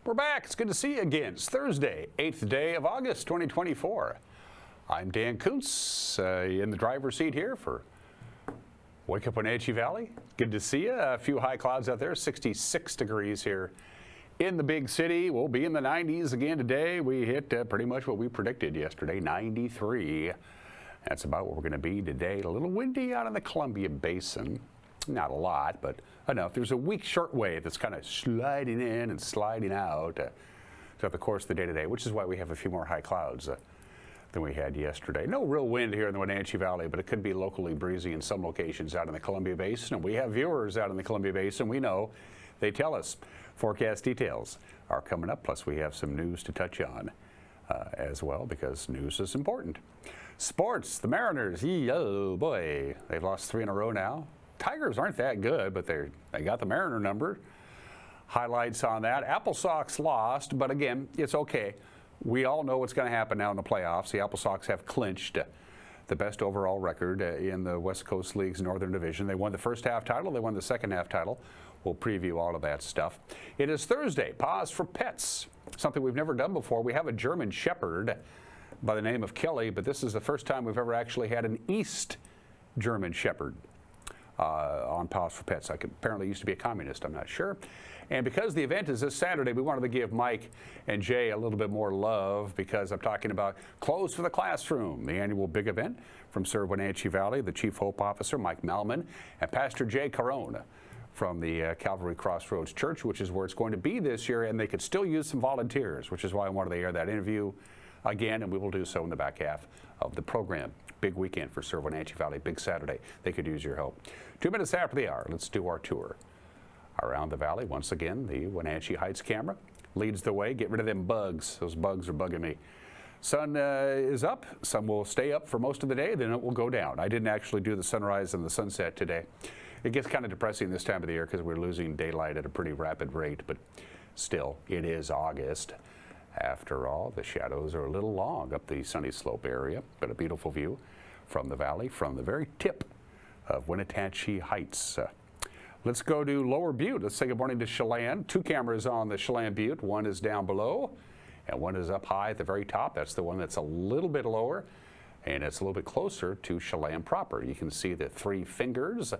We're back. It's good to see you again. It's Thursday, 8th day of August, 2024. I'm Dan Kuntz in the driver's seat here for Wake Up Wenatchee Valley. Good to see you. A few high clouds out there, 66 degrees here in the big city. We'll be in the 90s again today. We hit pretty much what we predicted yesterday, 93. That's about what we're going to be today. A little windy out in the Columbia Basin. Not a lot, but enough. There's a weak shortwave that's kind of sliding in and sliding out throughout the course of the day today, which is why we have a few more high clouds than we had yesterday. No real wind here in the Wenatchee Valley, but it could be locally breezy in some locations out in the Columbia Basin. And we have viewers out in the Columbia Basin. We know they tell us forecast details are coming up, plus we have some news to touch on as well, because news is important. Sports, the Mariners, oh boy, they've lost 3 in a row now. Tigers aren't that good, but they got the Mariner number. Highlights on that. Apple Sox lost, but again, it's okay. We all know what's going to happen now in the playoffs. The Apple Sox have clinched the best overall record in the West Coast League's Northern Division. They won the first half title. They won the second half title. We'll preview all of that stuff. It is Thursday. Pause for pets. Something we've never done before. We have a German Shepherd by the name of Kelly, but this is the first time we've ever actually had an East German Shepherd on Pause for Pets. I apparently used to be a communist, I'm not sure. And because the event is this Saturday, we wanted to give Mike and Jay a little bit more love, because I'm talking about Clothes for the Classroom, the annual big event from Serve Wenatchee Valley, the Chief Hope Officer, Mike Malman, and Pastor Jay Carone from the Calvary Crossroads Church, which is where it's going to be this year, and they could still use some volunteers, which is why I wanted to air that interview again, and we will do so in the back half of the program. Big weekend for Serve Wenatchee Valley, big Saturday. They could use your help. 2 minutes after the hour, let's do our tour around the valley. Once again, the Wenatchee Heights camera leads the way. Get rid of them bugs. Those bugs are bugging me. Sun is up. Sun will stay up for most of the day, then it will go down. I didn't actually do the sunrise and the sunset today. It gets kind of depressing this time of the year because we're losing daylight at a pretty rapid rate, but still, it is August. After all, the shadows are a little long up the Sunny Slope area, but a beautiful view from the valley, from the very tip of Wenatchee Heights. Let's go to Lower Butte. Let's say good morning to Chelan. 2 cameras on the Chelan Butte. One is down below, and one is up high at the very top. That's the one that's a little bit lower, and it's a little bit closer to Chelan proper. You can see the 3 Fingers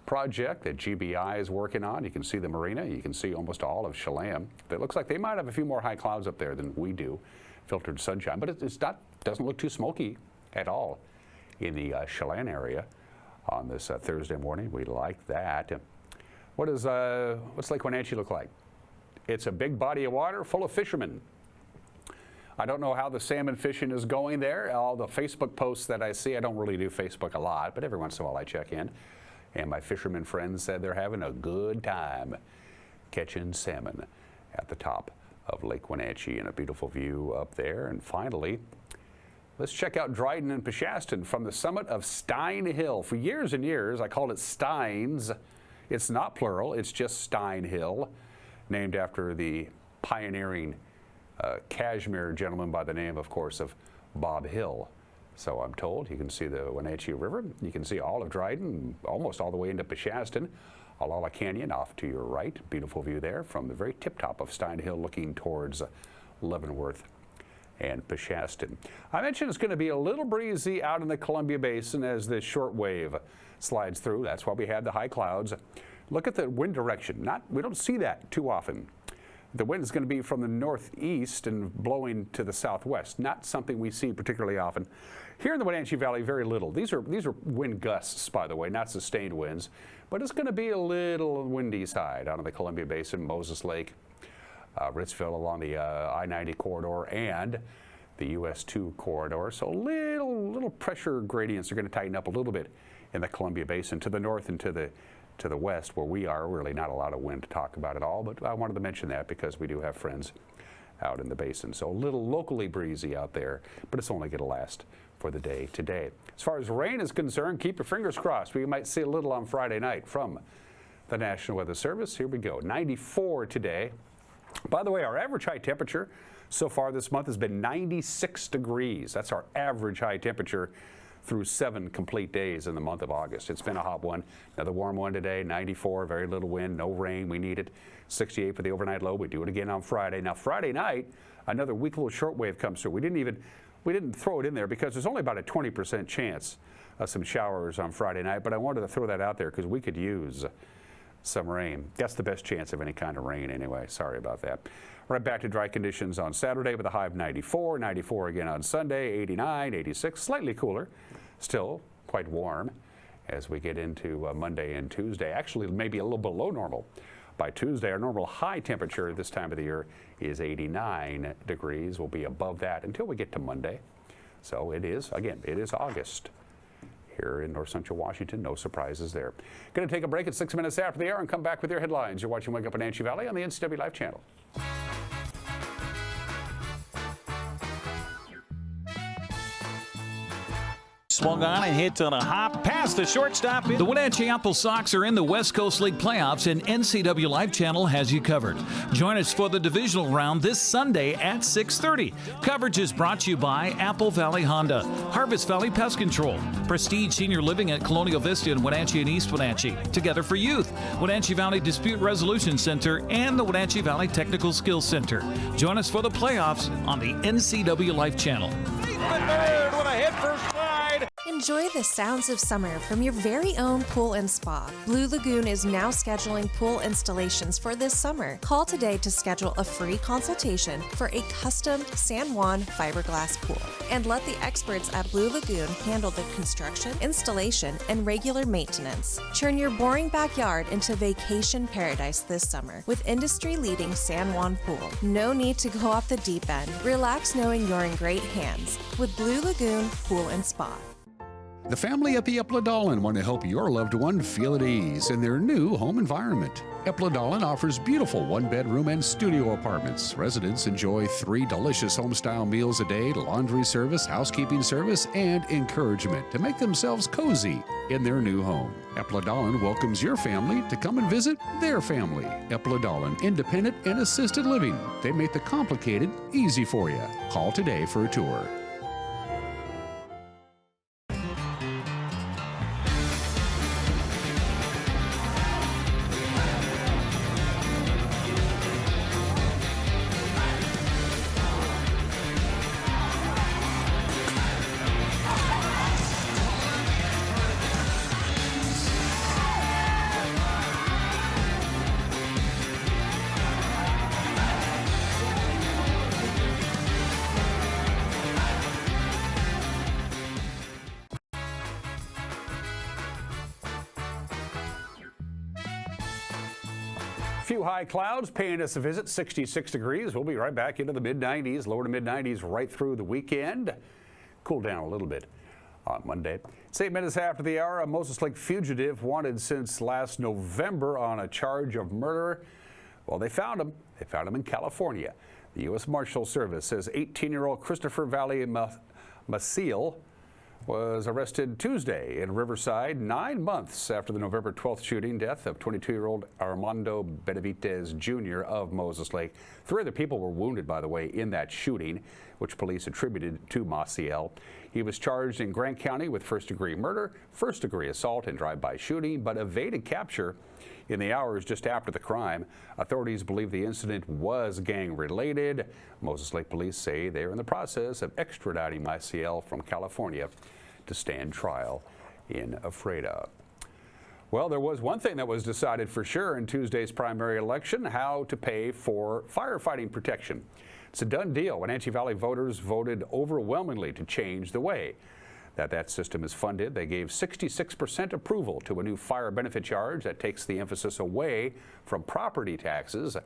project that GBI is working on. You can see the marina. You can see almost all of Chelan. It looks like they might have a few more high clouds up there than we do, filtered sunshine, but it's not, doesn't look too smoky at all in the Chelan area on this Thursday morning. We like that. What's Lake Wenatchee look like? It's a big body of water full of fishermen. I don't know how the salmon fishing is going there. All the Facebook posts that I see, I don't really do Facebook a lot, but every once in a while I check in. And my fisherman friends said they're having a good time catching salmon at the top of Lake Wenatchee, and a beautiful view up there. And finally, let's check out Dryden and Peshastin from the summit of Stein Hill. For years and years, I called it Steins. It's not plural, it's just Stein Hill, named after the pioneering Kashmir gentleman by the name, of course, of Bob Hill. So I'm told. You can see the Wenatchee River. You can see all of Dryden, almost all the way into Peshastin. Alala Canyon off to your right. Beautiful view there from the very tip top of Stein Hill, looking towards Leavenworth and Peshastin. I mentioned it's going to be a little breezy out in the Columbia Basin as this short wave slides through. That's why we had the high clouds. Look at the wind direction. We don't see that too often. The wind is going to be from the northeast and blowing to the southwest. Not something we see particularly often. Here in the Wenatchee Valley, very little. These are wind gusts, by the way, not sustained winds. But it's going to be a little windy side out of the Columbia Basin, Moses Lake, Ritzville along the I-90 corridor and the US 2 corridor. So little pressure gradients are going to tighten up a little bit in the Columbia Basin to the north and to the west, where we are. Really not a lot of wind to talk about at all, but I wanted to mention that because we do have friends out in the basin. So a little locally breezy out there, but it's only going to last for the day today. As far as rain is concerned, keep your fingers crossed. We might see a little on Friday night from the National Weather Service. Here we go. 94 today. By the way, our average high temperature so far this month has been 96 degrees. That's our average high temperature through 7 complete days in the month of August. It's been a hot one. Another warm one today, 94, very little wind, no rain. We need it. 68 for the overnight low. We do it again on Friday. Now, Friday night, another weak little shortwave comes through. We didn't throw it in there because there's only about a 20% chance of some showers on Friday night, but I wanted to throw that out there because we could use some rain. That's the best chance of any kind of rain anyway. Sorry about that. Right back to dry conditions on Saturday with a high of 94, 94 again on Sunday, 89, 86, slightly cooler, still quite warm as we get into Monday and Tuesday. Actually, maybe a little below normal. By Tuesday, our normal high temperature this time of the year is 89 degrees. We'll be above that until we get to Monday. So it is, again, it is August here in North Central Washington. No surprises there. Going to take a break at 6 minutes after the hour and come back with your headlines. You're watching Wake Up Wenatchee Valley on the NCW Live channel. Swung on and hit on a hop past the shortstop. The Wenatchee Apple Sox are in the West Coast League playoffs, and NCW Live Channel has you covered. Join us for the divisional round this Sunday at 6:30. Coverage is brought to you by Apple Valley Honda, Harvest Valley Pest Control, Prestige Senior Living at Colonial Vista in Wenatchee and East Wenatchee, Together for Youth, Wenatchee Valley Dispute Resolution Center, and the Wenatchee Valley Technical Skills Center. Join us for the playoffs on the NCW Live Channel. With a hit for slide. Enjoy the sounds of summer from your very own pool and spa. Blue Lagoon is now scheduling pool installations for this summer. Call today to schedule a free consultation for a custom San Juan fiberglass pool. And let the experts at Blue Lagoon handle the construction, installation, and regular maintenance. Turn your boring backyard into vacation paradise this summer with industry-leading San Juan pool. No need to go off the deep end. Relax knowing you're in great hands with Blue Lagoon Pool and Spa. The family at the Epladolin want to help your loved one feel at ease in their new home environment. Epladolin offers beautiful one-bedroom and studio apartments. Residents enjoy 3 delicious home-style meals a day, laundry service, housekeeping service, and encouragement to make themselves cozy in their new home. Epladolin welcomes your family to come and visit their family. Epladolin, independent and assisted living. They make the complicated easy for you. Call today for a tour. Few high clouds paying us a visit, 66 degrees. We'll be right back into the mid-90s, lower to mid-90s right through the weekend. Cool down a little bit on Monday. It's 8 minutes after the hour. A Moses Lake fugitive wanted since last November on a charge of murder. Well, they found him. They found him in California. The U.S. Marshal Service says 18-year-old Christopher Valley Maciel was arrested Tuesday in Riverside 9 months after the November 12th shooting death of 22-year-old Armando Benavides Jr. of Moses Lake. 3 other people were wounded, by the way, in that shooting, which police attributed to Maciel. He was charged in Grant County with first-degree murder, first-degree assault, and drive-by shooting, but evaded capture in the hours just after the crime. Authorities believe the incident was gang-related. Moses Lake police say they are in the process of extraditing Maciel from California to stand trial in Ephrata. Well, there was one thing that was decided for sure in Tuesday's primary election: how to pay for firefighting protection. It's a done deal. Wenatchee Valley voters voted overwhelmingly to change the way that system is funded. They gave 66% approval to a new fire benefit charge that takes the emphasis away from property taxes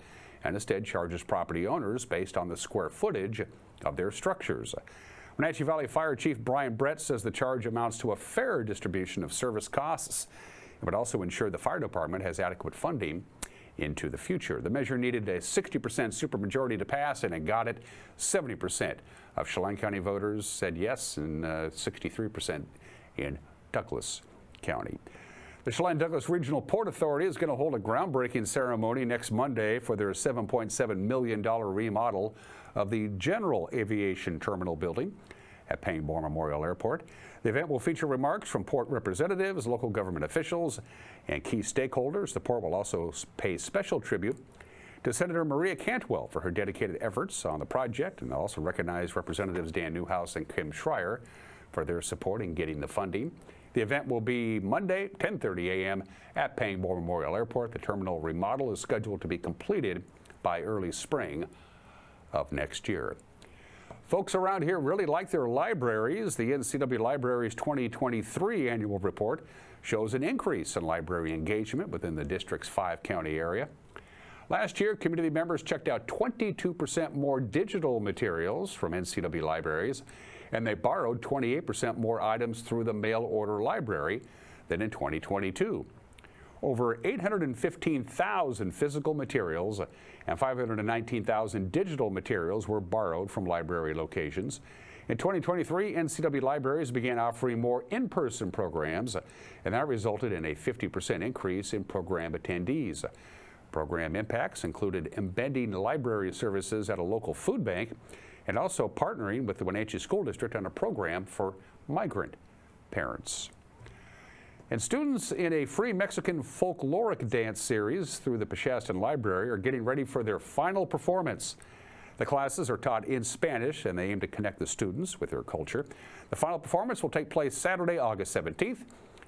and instead charges property owners based on the square footage of their structures. Wenatchee Valley Fire Chief Brian Brett says the charge amounts to a fair distribution of service costs. It would also ensure the fire department has adequate funding into the future. The measure needed a 60% supermajority to pass, and it got it. 70% of Chelan County voters said yes, and 63% in Douglas County. The Chelan-Douglas Regional Port Authority is going to hold a groundbreaking ceremony next Monday for their $7.7 million remodel of the General Aviation Terminal building. at Payne-Bohr Memorial Airport. The event will feature remarks from port representatives, local government officials, and key stakeholders. The port will also pay special tribute to Senator Maria Cantwell for her dedicated efforts on the project, and also recognize Representatives Dan Newhouse and Kim Schreier for their support in getting the funding. The event will be Monday, 10:30 a.m. at Payne-Bohr Memorial Airport. The terminal remodel is scheduled to be completed by early spring of next year. Folks around here really like their libraries. The NCW Libraries 2023 annual report shows an increase in library engagement within the district's 5-county area. Last year, community members checked out 22% more digital materials from NCW libraries, and they borrowed 28% more items through the mail order library than in 2022. Over 815,000 physical materials and 519,000 digital materials were borrowed from library locations. In 2023, NCW libraries began offering more in-person programs, and that resulted in a 50% increase in program attendees. Program impacts included embedding library services at a local food bank and also partnering with the Wenatchee School District on a program for migrant parents. And students in a free Mexican folkloric dance series through the Peshastin Library are getting ready for their final performance. The classes are taught in Spanish, and they aim to connect the students with their culture. The final performance will take place Saturday, August 17th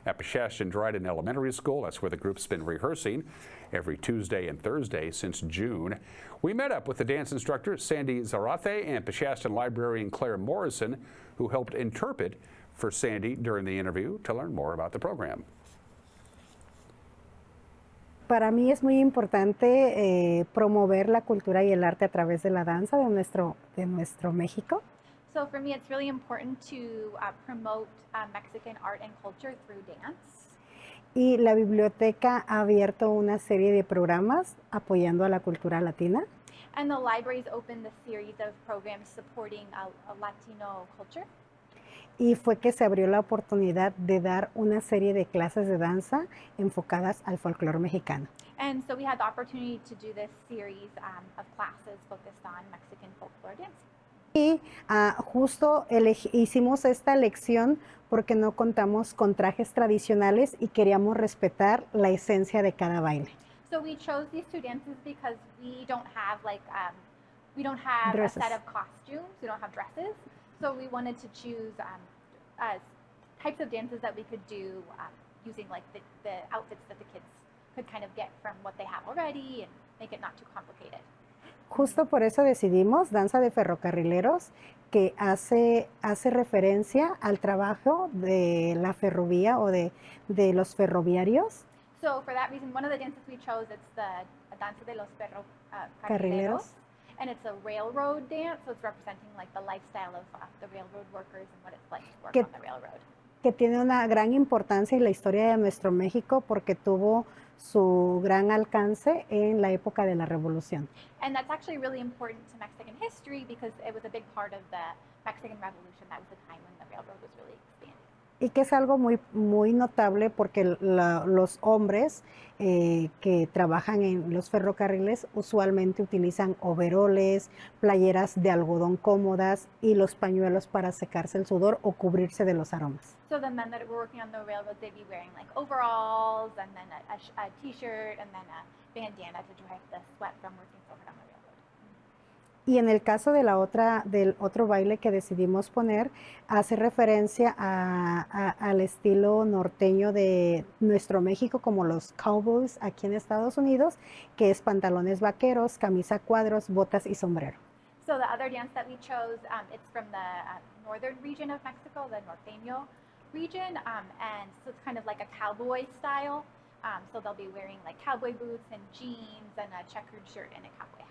at Peshastin Dryden Elementary School. That's where the group's been rehearsing every Tuesday and Thursday since June. We met up with the dance instructor Sandy Zarate and Peshastin librarian Claire Morrison, who helped interpret for Sandy during the interview, to learn more about the program. Para mí es muy importante promover la cultura y el arte a través de la danza de nuestro México. So for me, it's really important to promote Mexican art and culture through dance. Y la biblioteca ha abierto una serie de programas apoyando a la cultura latina. And the libraries opened a series of programs supporting a Latino culture. Y fue que se abrió la oportunidad de dar una serie de clases de danza enfocadas al folclore mexicano. And so we had the opportunity to do this series of classes focused on Mexican folklore dance. Y justo hicimos esta elección porque no contamos con trajes tradicionales y queríamos respetar la esencia de cada baile. So we chose these two dances because we don't have Dresses. a set of costumes. We don't have dresses. So we wanted to choose types of dances that we could do using like the outfits that the kids could kind of get from what they have already and make it not too complicated. Justo por eso decidimos danza de ferrocarrileros, que hace referencia al trabajo de la ferrovía o de los ferroviarios. So for that reason, one of the dances we chose, it's the danza de los Carrileros. ferrocarrileros. And it's a railroad dance, so it's representing like the lifestyle of the railroad workers and what it's like to work on the railroad. Que tiene una gran importancia en la historia de nuestro México porque tuvo su gran alcance en la época de la Revolución. And that's actually really important to Mexican history because it was a big part of the Mexican Revolution. That was the time when the railroad was really expanding. Y que es algo muy notable porque los hombres que trabajan en los ferrocarriles usualmente utilizan overoles, playeras de algodón cómodas y los pañuelos para secarse el sudor o cubrirse de los aromas. So the men that were working on the railroads, they'd be wearing like overalls and then a t-shirt and then a bandana to dry the sweat from working so hard on the railroad. Y en el caso de del otro baile que decidimos poner, hace referencia al estilo norteño de nuestro México, como los cowboys aquí en Estados Unidos, que es pantalones vaqueros, camisa a cuadros, botas y sombrero. So the other dance that we chose, it's from the northern region of Mexico, the norteño region, and so it's kind of like a cowboy style. So they'll be wearing like cowboy boots and jeans and a checkered shirt and a cowboy hat.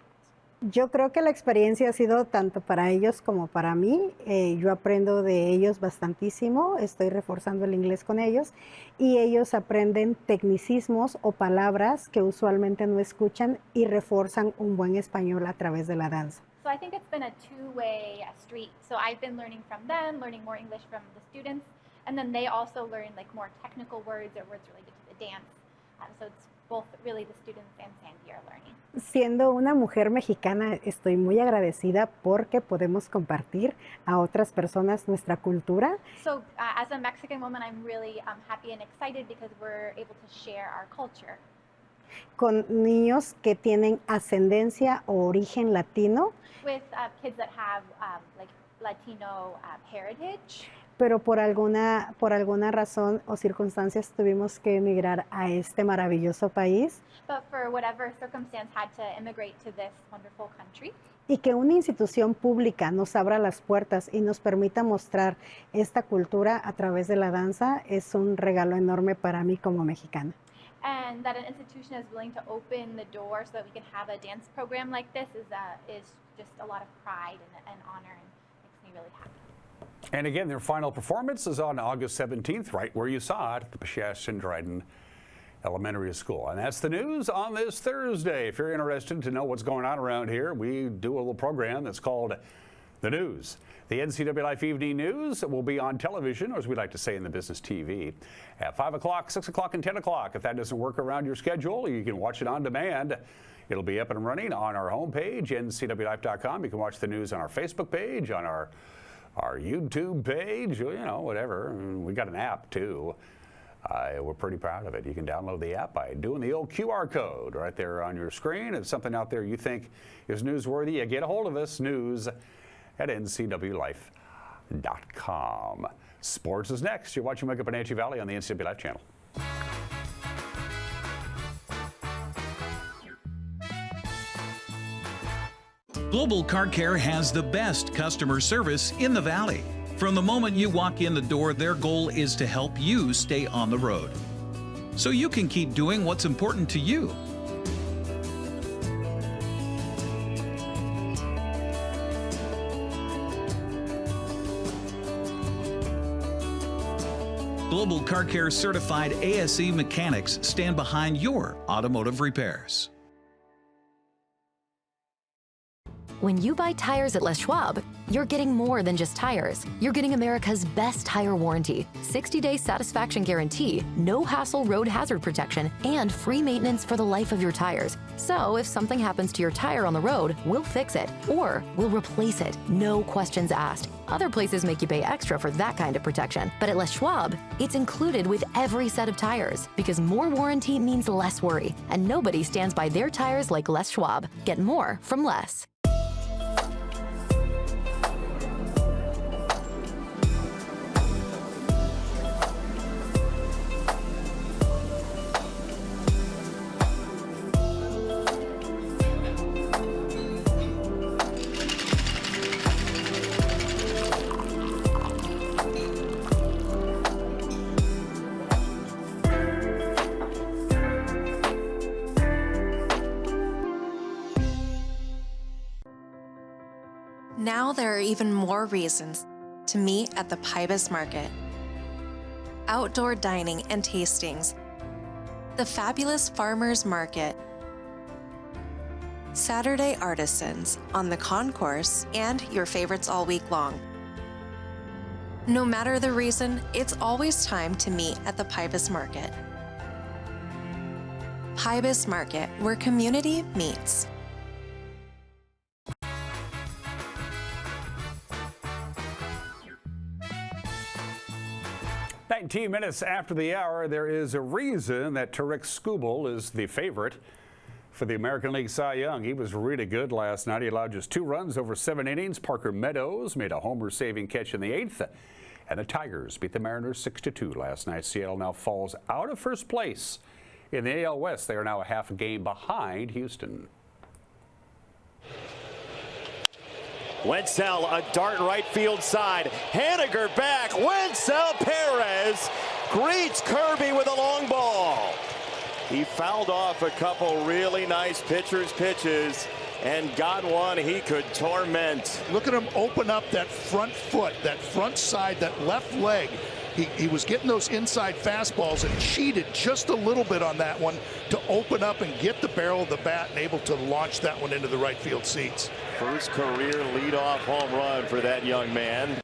Yo creo que la experiencia ha sido tanto para ellos como para mí. Yo aprendo de ellos bastantísimo, estoy reforzando el inglés con ellos y ellos aprenden tecnicismos o palabras que usualmente no escuchan y refuerzan un buen español a través de la danza. So I think it's been a two-way street. So I've been learning from them, learning more English from the students, and then they also learn like more technical words or words related to the dance. So it's both really the students and Sandy are learning. Siendo una mujer mexicana, estoy muy agradecida porque podemos compartir a otras personas nuestra cultura. So as a Mexican woman, I'm really happy and excited because we're able to share our culture. Con niños que tienen ascendencia o origen latino, With kids that have like Latino heritage. pero por alguna razón o circunstancias tuvimos que emigrar a este maravilloso país. But for whatever circumstance had to immigrate to this wonderful country. Y que una institución pública nos abra las puertas y nos permita mostrar esta cultura a través de la danza es un regalo enorme para mí como mexicana. And that an institution is willing to open the door so that we can have a dance program like this is just a lot of pride and honor, and makes me really happy. And again, their final performance is on August 17th, right where you saw it at the Pashash and Dryden Elementary School. And that's the news on this Thursday. If you're interested to know what's going on around here, we do a little program that's called The News. The NCAA Life Evening News will be on television, or as we like to say in the business, TV, at 5 o'clock, 6 o'clock, and 10 o'clock. If that doesn't work around your schedule, you can watch it on demand. It'll be up and running on our homepage, ncwlife.com. You can watch the news on our Facebook page, on our YouTube page, you know, whatever. We got an app, too. We're pretty proud of it. You can download the app by doing the old QR code right there on your screen. If something out there you think is newsworthy, you get a hold of us, news@ncwlife.com. Sports is next. You're watching Wake Up Wenatchee Valley on the NCW Life channel. Global Car Care has the best customer service in the Valley. From the moment you walk in the door, their goal is to help you stay on the road, so you can keep doing what's important to you. Global Car Care certified ASE mechanics stand behind your automotive repairs. When you buy tires at Les Schwab, you're getting more than just tires. You're getting America's best tire warranty, 60-day satisfaction guarantee, no hassle road hazard protection, and free maintenance for the life of your tires. So if something happens to your tire on the road, we'll fix it, or we'll replace it, no questions asked. Other places make you pay extra for that kind of protection, but at Les Schwab, it's included with every set of tires, because more warranty means less worry, and nobody stands by their tires like Les Schwab. Get more from Les. Now there are even more reasons to meet at the Pybus Market. Outdoor dining and tastings, the fabulous Farmers Market, Saturday artisans on the concourse, and your favorites all week long. No matter the reason, it's always time to meet at the Pybus Market. Pybus Market, where community meets. 19 minutes after the hour, there is a reason that Tarek Skubal is the favorite for the American League Cy Young. He was really good last night. He allowed just 2 runs over 7 innings. Parker Meadows made a homer-saving catch in the 8th. And the Tigers beat the Mariners 6-2 last night. Seattle now falls out of first place in the AL West. They are now a half a game behind Houston. Wenzel, a dart right field side. Haniger back. Wenzel Perez greets Kirby with a long ball. He fouled off a couple really nice pitcher's pitches and got one he could torment. Look at him open up that front foot, that front side, that left leg. He was getting those inside fastballs and cheated just a little bit on that one to open up and get the barrel of the bat and able to launch that one into the right field seats. First career leadoff home run for that young man.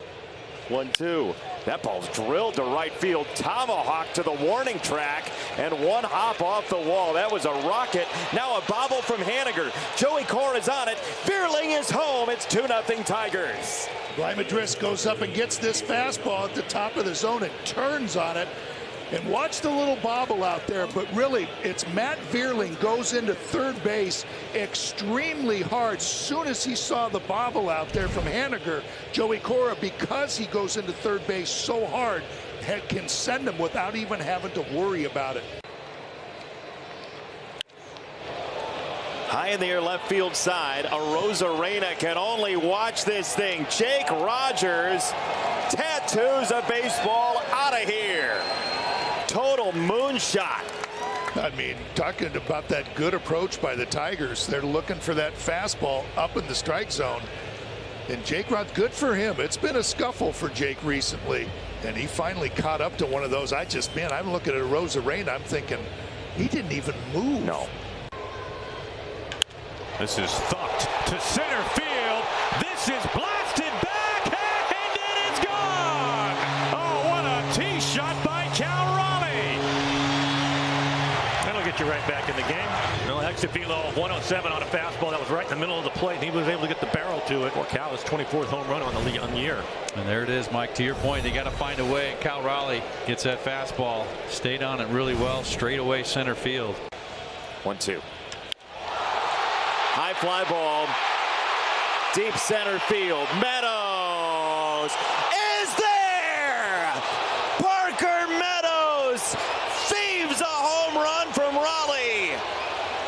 1-2. That ball's drilled to right field. Tomahawk to the warning track, and one hop off the wall. That was a rocket. Now a bobble from Haniger. Joey Cora is on it. Vierling is home. It's 2-0 Tigers. Madris goes up and gets this fastball at the top of the zone and turns on it. And watch the little bobble out there, but really, it's Matt Vierling goes into third base extremely hard. Soon as he saw the bobble out there from Haniger, Joey Cora, because he goes into third base so hard, can send him without even having to worry about it. High in the air left field side, Arozarena can only watch this thing. Jake Rogers tattoos a baseball out of here. Total moonshot. I mean, talking about that good approach by the Tigers, they're looking for that fastball up in the strike zone. And Jake Rod, good for him. It's been a scuffle for Jake recently, and he finally caught up to one of those. I'm looking at Arozarena, I'm thinking, he didn't even move. No. This is thumped to center field. This is blasted back, and it is gone. Oh, what a tee shot by Cal Raleigh. That'll get you right back in the game. No, exit velo 107 on a fastball that was right in the middle of the plate, and he was able to get the barrel to it. Or Cal's 24th home run on the year. And there it is, Mike. To your point, they got to find a way. Cal Raleigh gets that fastball, stayed on it really well, straight away center field. 1-2. High fly ball, deep center field. Meadows is there. Parker Meadows thieves a home run from Raleigh.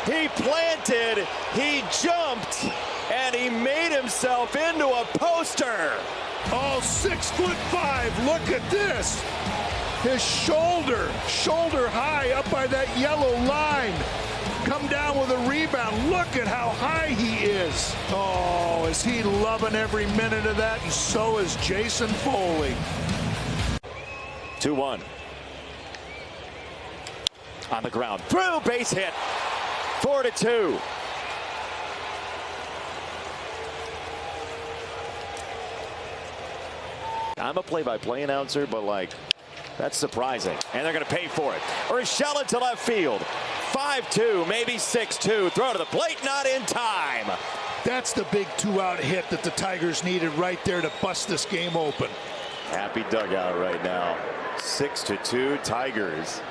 He planted, he jumped, and he made himself into a poster. Oh, 6'5", look at this. His shoulder high up by that yellow line. Come down with a rebound. Look at how high he is. Oh, is he loving every minute of that? And so is Jason Foley. 2-1. On the ground. Through, base hit. 4-2. I'm a play-by-play announcer, but that's surprising. And they're going to pay for it. Urshela to left field. 5-2, maybe 6-2. Throw to the plate, not in time. That's the big two-out hit that the Tigers needed right there to bust this game open. Happy dugout right now. 6-2 Tigers,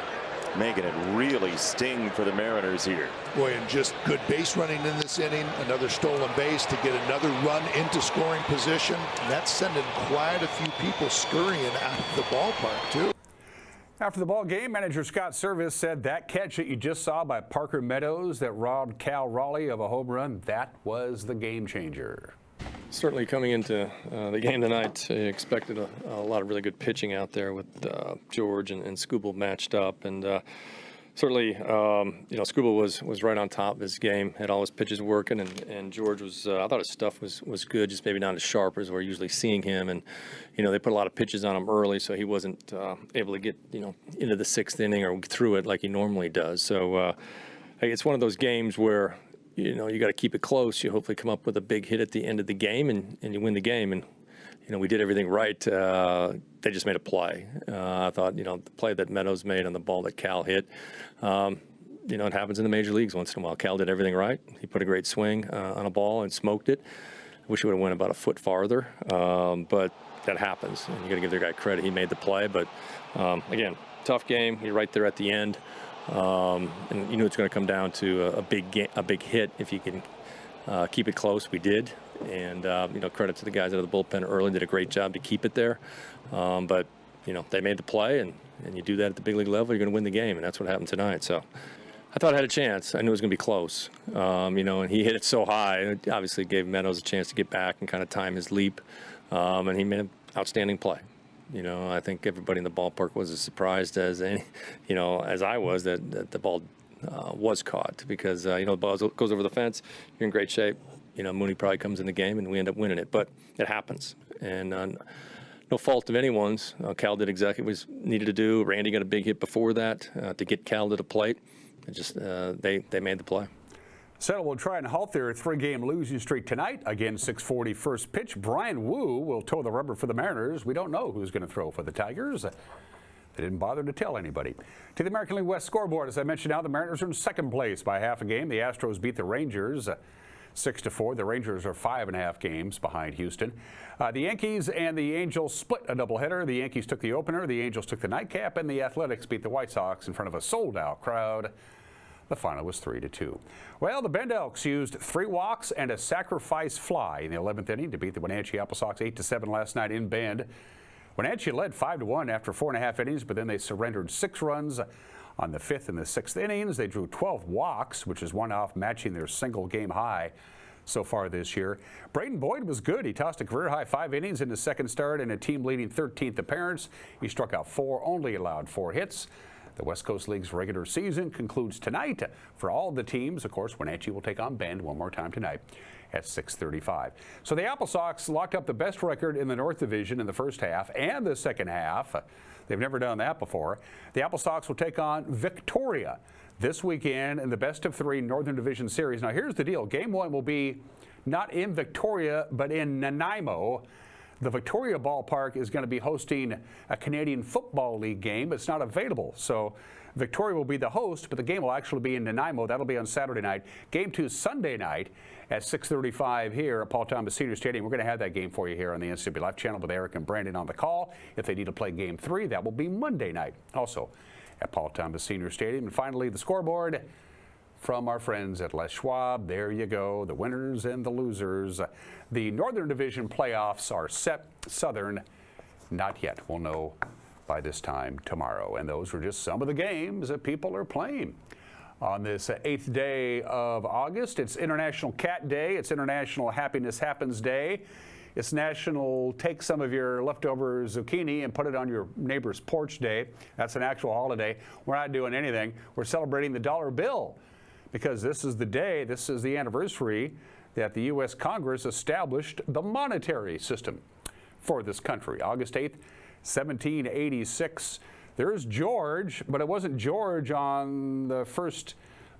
making it really sting for the Mariners here. Boy, and just good base running in this inning. Another stolen base to get another run into scoring position. And that's sending quite a few people scurrying out of the ballpark, too. After the ball game, manager Scott Service said that catch that you just saw by Parker Meadows that robbed Cal Raleigh of a home run, that was the game changer. Certainly coming into the game tonight, I expected a lot of really good pitching out there with George and Skubal matched up. And certainly, Skubal was right on top of his game, had all his pitches working, and George was, I thought his stuff was good, just maybe not as sharp as we're usually seeing him. And, they put a lot of pitches on him early, so he wasn't able to get, into the sixth inning or through it like he normally does. So it's one of those games where, you got to keep it close. You hopefully come up with a big hit at the end of the game, and you win the game. And, we did everything right. They just made a play. I thought, the play that Meadows made on the ball that Cal hit, it happens in the major leagues once in a while. Cal did everything right. He put a great swing on a ball and smoked it. I wish he would have went about a foot farther, but that happens. And you got to give the guy credit. He made the play, but again, tough game. You're right there at the end. And you knew it's going to come down to a big hit if you can keep it close. We did, and credit to the guys out of the bullpen early, did a great job to keep it there. But they made the play, and you do that at the big league level, you're going to win the game, and that's what happened tonight. So I thought I had a chance. I knew it was going to be close, and he hit it so high. It obviously gave Meadows a chance to get back and kind of time his leap, and he made an outstanding play. I think everybody in the ballpark was as surprised as as I was that the ball was caught, because the ball goes over the fence. You're in great shape. Mooney probably comes in the game and we end up winning it, but it happens, and no fault of anyone's. Cal did exactly what he needed to do. Randy got a big hit before that to get Cal to the plate. It just they made the play. Seattle will try and halt their three-game losing streak tonight. Again, 6:40 first pitch. Brian Wu will toe the rubber for the Mariners. We don't know who's going to throw for the Tigers. They didn't bother to tell anybody. To the American League West scoreboard, as I mentioned now, the Mariners are in second place by half a game. The Astros beat the Rangers 6-4. The Rangers are 5.5 games behind Houston. The Yankees and the Angels split a doubleheader. The Yankees took the opener, the Angels took the nightcap, and the Athletics beat the White Sox in front of a sold-out crowd. The final was 3-2. Well, the Bend Elks used 3 walks and a sacrifice fly in the 11th inning to beat the Wenatchee Apple Sox 8-7 last night in Bend. Wenatchee led 5-1 after 4.5 innings, but then they surrendered 6 runs on the 5th and the 6th innings. They drew 12 walks, which is one off matching their single game high so far this year. Braden Boyd was good. He tossed a career-high 5 innings in his second start and a team-leading 13th appearance. He struck out 4, only allowed 4 hits. The West Coast League's regular season concludes tonight. For all the teams, of course, Wenatchee will take on Bend one more time tonight at 6:35. So the Apple Sox locked up the best record in the North Division in the first half and the second half. They've never done that before. The Apple Sox will take on Victoria this weekend in the best-of-3 Northern Division Series. Now, here's the deal. Game 1 will be not in Victoria, but in Nanaimo. The Victoria Ballpark is going to be hosting a Canadian Football League game. It's not available, so Victoria will be the host, but the game will actually be in Nanaimo. That'll be on Saturday night. Game 2 Sunday night at 6:35 here at Paul Thomas Senior Stadium. We're going to have that game for you here on the NCW Live channel with Eric and Brandon on the call. If they need to play Game 3, that will be Monday night, also at Paul Thomas Senior Stadium. And finally, the scoreboard from our friends at Les Schwab. There you go, the winners and the losers. The Northern Division playoffs are set. Southern, not yet. We'll know by this time tomorrow. And those were just some of the games that people are playing on this 8th day of August. It's International Cat Day. It's International Happiness Happens Day. It's National Take Some of Your Leftover Zucchini and Put It on Your Neighbor's Porch Day. That's an actual holiday. We're not doing anything. We're celebrating the dollar bill, because this is the day, this is the anniversary that the U.S. Congress established the monetary system for this country. August 8th, 1786. There's George, but it wasn't George on the first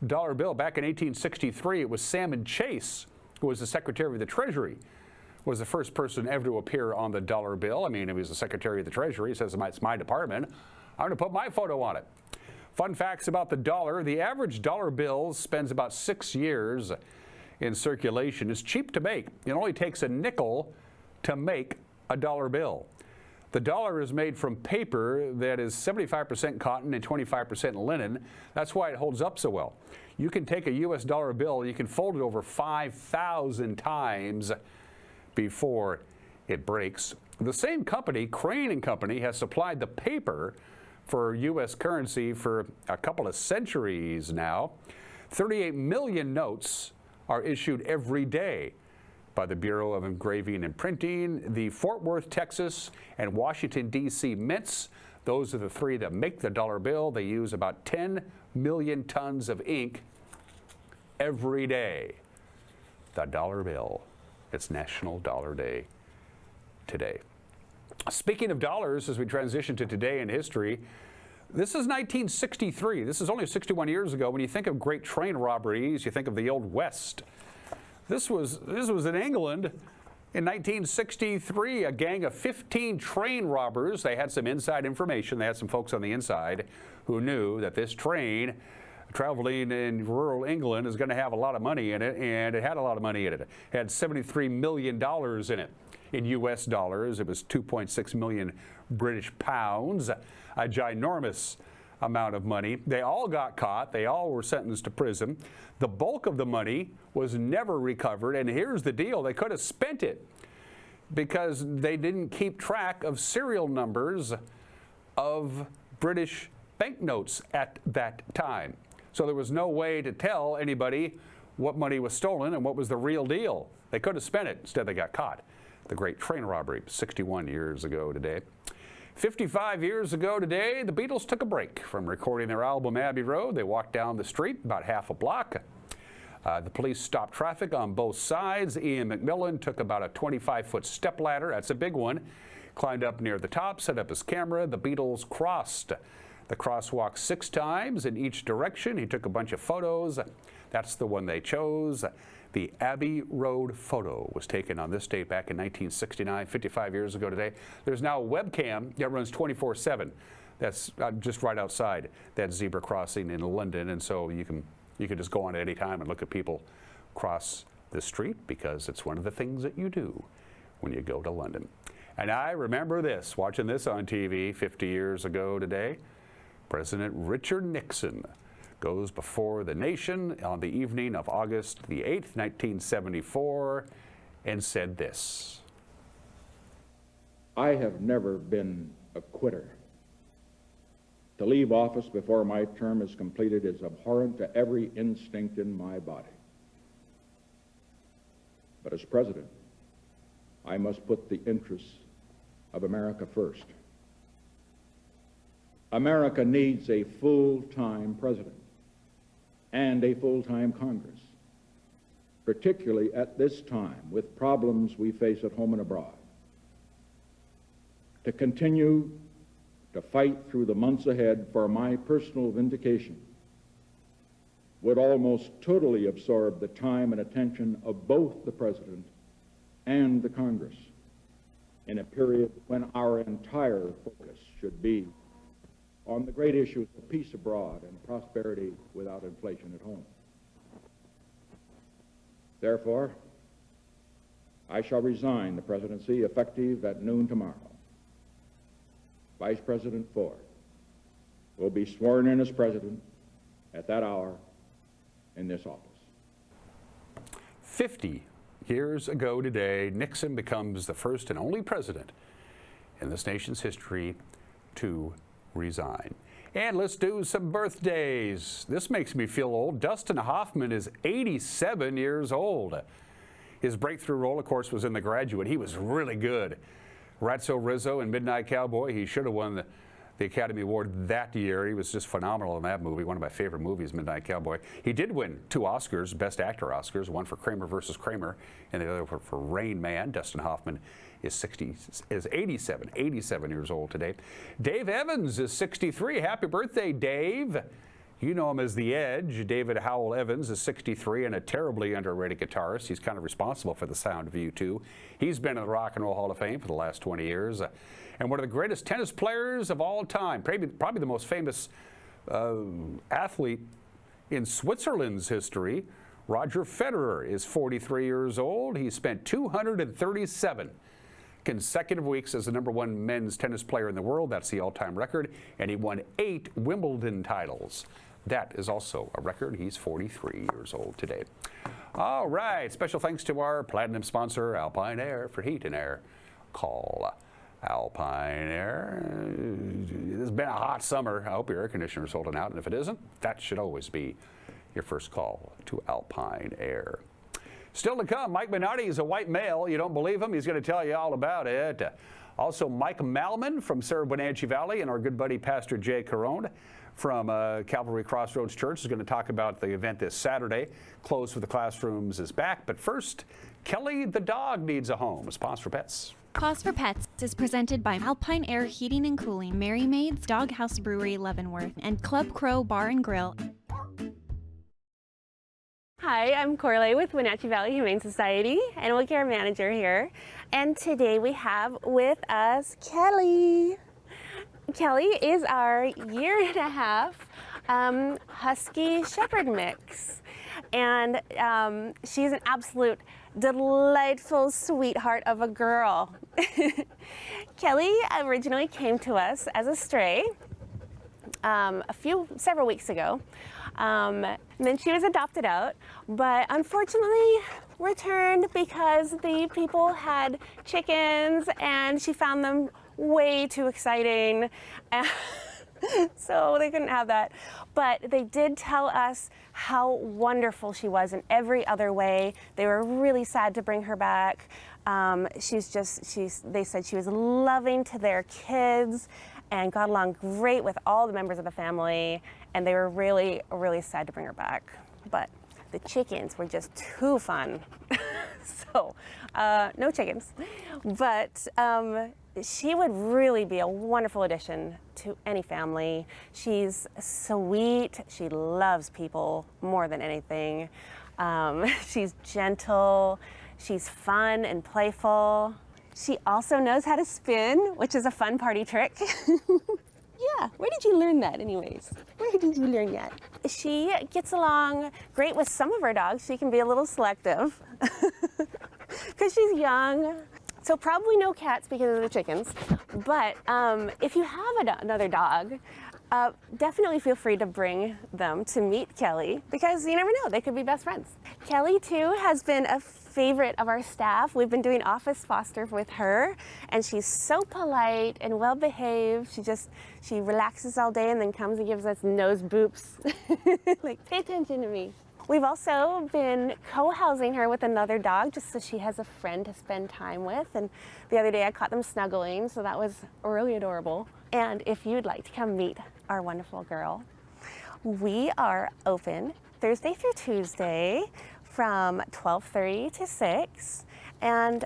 dollar bill. Back in 1863, it was Salmon Chase, who was the Secretary of the Treasury, was the first person ever to appear on the dollar bill. I mean, he was the Secretary of the Treasury. He says, it's my department. I'm going to put my photo on it. Fun facts about the dollar. The average dollar bill spends about 6 years in circulation. It's cheap to make. It only takes a nickel to make a dollar bill. The dollar is made from paper that is 75% cotton and 25% linen. That's why it holds up so well. You can take a U.S. dollar bill, you can fold it over 5,000 times before it breaks. The same company, Crane & Company, has supplied the paper for U.S. currency for a couple of centuries now. 38 million notes are issued every day by the Bureau of Engraving and Printing. The Fort Worth, Texas, and Washington, D.C. mints, those are the 3 that make the dollar bill. They use about 10 million tons of ink every day. The dollar bill. It's National Dollar Day today. Speaking of dollars, as we transition to today in history, this is 1963. This is only 61 years ago. When you think of great train robberies, you think of the Old West. This was in England in 1963. A gang of 15 train robbers. They had some inside information. They had some folks on the inside who knew that this train traveling in rural England is going to have a lot of money in it, and it had a lot of money in it. It had $73 million in it. In U.S. dollars, it was 2.6 million British pounds, a ginormous amount of money. They all got caught. They all were sentenced to prison. The bulk of the money was never recovered, and here's the deal. They could have spent it because they didn't keep track of serial numbers of British banknotes at that time. So there was no way to tell anybody what money was stolen and what was the real deal. They could have spent it. Instead, they got caught. The great train robbery, 61 years ago today. 55 years ago today, the Beatles took a break from recording their album Abbey Road. They walked down the street about half a block. The police stopped traffic on both sides. Ian McMillan took about a 25-foot stepladder. That's a big one. Climbed up near the top, set up his camera. The Beatles crossed the crosswalk 6 times in each direction. He took a bunch of photos. That's the one they chose. The Abbey Road photo was taken on this date back in 1969, 55 years ago today. There's now a webcam that runs 24/7. That's just right outside that zebra crossing in London, and so you can just go on at any time and look at people cross the street, because it's one of the things that you do when you go to London. And I remember this, watching this on TV 50 years ago today. President Richard Nixon goes before the nation on the evening of August the 8th, 1974, and said this. I have never been a quitter. To leave office before my term is completed is abhorrent to every instinct in my body. But as president, I must put the interests of America first. America needs a full-time president and a full-time Congress, particularly at this time with problems we face at home and abroad. To continue to fight through the months ahead for my personal vindication would almost totally absorb the time and attention of both the President and the Congress in a period when our entire focus should be on the great issues of peace abroad and prosperity without inflation at home. Therefore, I shall resign the presidency effective at noon tomorrow. Vice President Ford will be sworn in as president at that hour in this office. 50 years ago today, Nixon becomes the first and only president in this nation's history to resign. And let's do some birthdays. This makes me feel old. Dustin Hoffman is 87 years old. His breakthrough role, of course, was in The Graduate. He was really good. Ratso Rizzo and Midnight Cowboy, he should have won the Academy Award that year. He was just phenomenal in that movie, one of my favorite movies, Midnight Cowboy. He did win 2 Oscars, Best Actor Oscars, one for Kramer versus Kramer and the other for Rain Man. Dustin Hoffman is 87 years old today. Dave Evans is 63. Happy birthday, Dave. You know him as The Edge. David Howell Evans is 63 and a terribly underrated guitarist. He's kind of responsible for the sound of U2. He's been in the Rock and Roll Hall of Fame for the last 20 years. And one of the greatest tennis players of all time, probably the most famous athlete in Switzerland's history. Roger Federer is 43 years old. He spent 237 consecutive weeks as the #1 men's tennis player in the world. That's the all-time record. And he won 8 Wimbledon titles. That is also a record. He's 43 years old today. All right. Special thanks to our platinum sponsor, Alpine Air, for heat and air. Call Alpine Air. It's been a hot summer. I hope your air conditioner's holding out. And if it isn't, that should always be your first call to Alpine Air. Still to come, Mike Minotti is a white male. You don't believe him? He's going to tell you all about it. Also, Mike Malman from Sarah Wenatchee Valley and our good buddy Pastor Jay Carone from Calvary Crossroads Church is going to talk about the event this Saturday. Closed for the Classrooms is back. But first, Kelly the dog needs a home. Pause for Pets. Pause for Pets is presented by Alpine Air Heating and Cooling, Mary Maid's Doghouse Brewery, Leavenworth, and Club Crow Bar and Grill. Hi, I'm Corley with Wenatchee Valley Humane Society, Animal Care Manager here. And today we have with us Kelly. Kelly is our 1.5 year Husky Shepherd mix. And she's an absolute delightful sweetheart of a girl. Kelly originally came to us as a stray several weeks ago. And then she was adopted out, but unfortunately returned because the people had chickens and she found them way too exciting. So they couldn't have that. But they did tell us how wonderful she was in every other way. They were really sad to bring her back. They said she was loving to their kids and got along great with all the members of the family, and they were really, really sad to bring her back. But the chickens were just too fun. So, no chickens. But she would really be a wonderful addition to any family. She's sweet. She loves people more than anything. She's gentle. She's fun and playful. She also knows how to spin, which is a fun party trick. Yeah, where did you learn that anyways? Where did you learn that? She gets along great with some of our dogs. She can be a little selective because she's young. So probably no cats because of the chickens. But if you have another dog, definitely feel free to bring them to meet Kelly because you never know, they could be best friends. Kelly too has been a favorite of our staff. We've been doing office foster with her and she's so polite and well behaved. She relaxes all day and then comes and gives us nose boops. Like, pay attention to me. We've also been co-housing her with another dog just so she has a friend to spend time with. And the other day I caught them snuggling, so that was really adorable. And if you'd like to come meet our wonderful girl, we are open Thursday through Tuesday from 12:30 to 6. And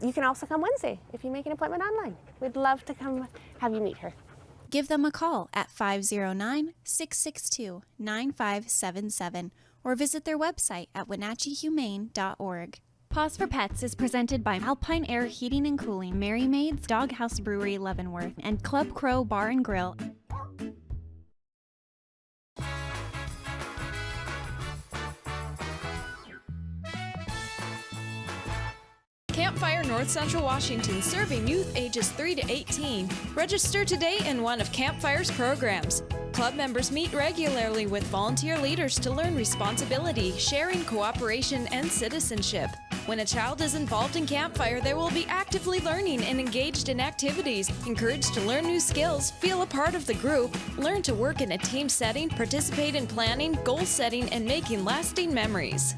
you can also come Wednesday if you make an appointment online. We'd love to come have you meet her. Give them a call at 509-662-9577 or visit their website at wenatcheehumane.org. Pause for Pets is presented by Alpine Air Heating and Cooling, Mary Maid's Doghouse Brewery, Leavenworth, and Club Crow Bar and Grill. Campfire North Central Washington, serving youth ages 3 to 18. Register today in one of Campfire's programs. Club members meet regularly with volunteer leaders to learn responsibility, sharing, cooperation, and citizenship. When a child is involved in Campfire, they will be actively learning and engaged in activities, encouraged to learn new skills, feel a part of the group, learn to work in a team setting, participate in planning, goal setting, and making lasting memories.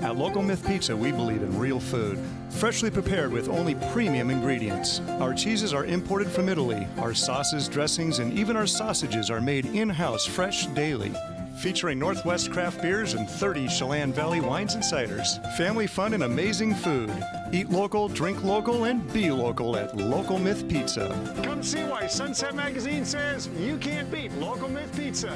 At Local Myth Pizza, we believe in real food, freshly prepared with only premium ingredients. Our cheeses are imported from Italy. Our sauces, dressings, and even our sausages are made in-house fresh daily. Featuring Northwest craft beers and 30 Chelan Valley wines and ciders. Family fun and amazing food. Eat local, drink local, and be local at Local Myth Pizza. Come see why Sunset Magazine says you can't beat Local Myth Pizza.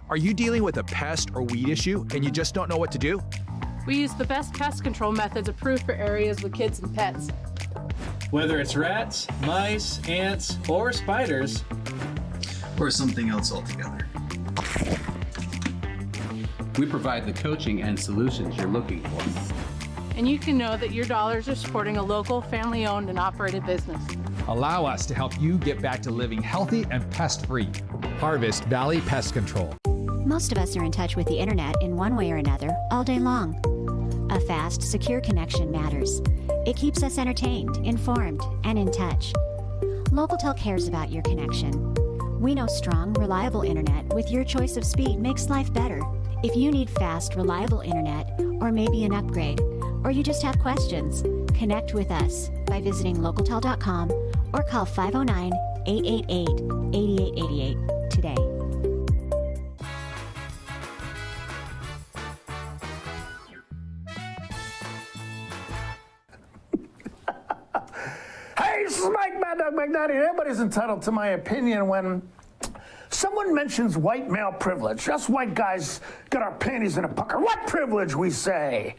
Are you dealing with a pest or weed issue and you just don't know what to do? We use the best pest control methods approved for areas with kids and pets. Whether it's rats, mice, ants, or spiders, or something else altogether. We provide the coaching and solutions you're looking for. And you can know that your dollars are supporting a local, family-owned and operated business. Allow us to help you get back to living healthy and pest-free. Harvest Valley Pest Control. Most of us are in touch with the internet in one way or another all day long. A fast, secure connection matters. It keeps us entertained, informed, and in touch. LocalTel cares about your connection. We know strong, reliable internet with your choice of speed makes life better. If you need fast, reliable internet, or maybe an upgrade, or you just have questions, connect with us by visiting localtel.com or call 509-888-8888 today. Hey, this is Mike Mad Dog McNally. Everybody's entitled to my opinion when someone mentions white male privilege. Us white guys got our panties in a pucker. What privilege, we say?